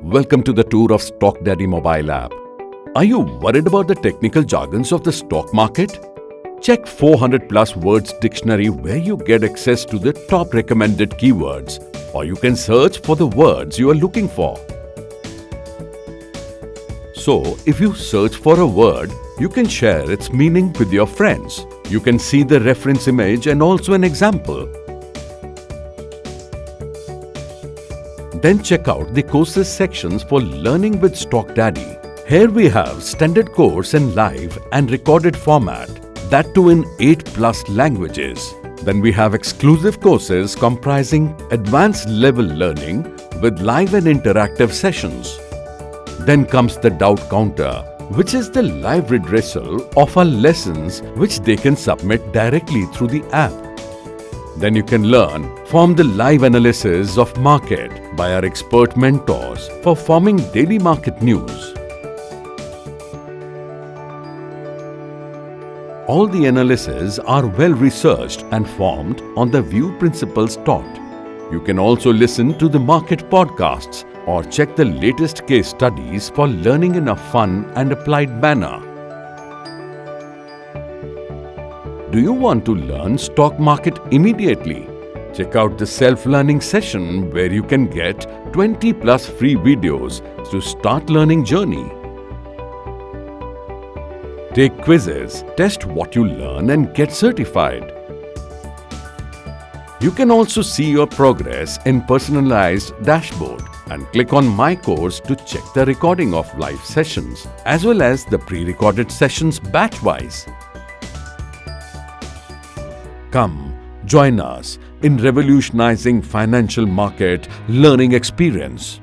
Welcome to the tour of StockDaddy mobile app. Are you worried about the technical jargons of the stock market? Check 400 plus words dictionary where you get access to the top recommended keywords, or you can search for the words you are looking for. So, if you search for a word, you can share its meaning with your friends. You can see the reference image and also an example. Then check out the courses sections for learning with StockDaddy. Here we have standard course in live and recorded format, that too in 8+ languages. Then we have exclusive courses comprising advanced level learning with live and interactive sessions. Then comes the doubt counter, which is the live redressal of our lessons which they can submit directly through the app. Then you can learn from the live analysis of market by our expert mentors for forming daily market news. All the analyses are well researched and formed on the view principles taught. You can also listen to the market podcasts or check the latest case studies for learning in a fun and applied manner. Do you want to learn stock market immediately? Check out the self-learning session where you can get 20+ free videos to start learning journey. Take quizzes, test what you learn and get certified. You can also see your progress in personalized dashboard and click on My Course to check the recording of live sessions as well as the pre-recorded sessions batch-wise. Come, join us in revolutionizing financial market learning experience.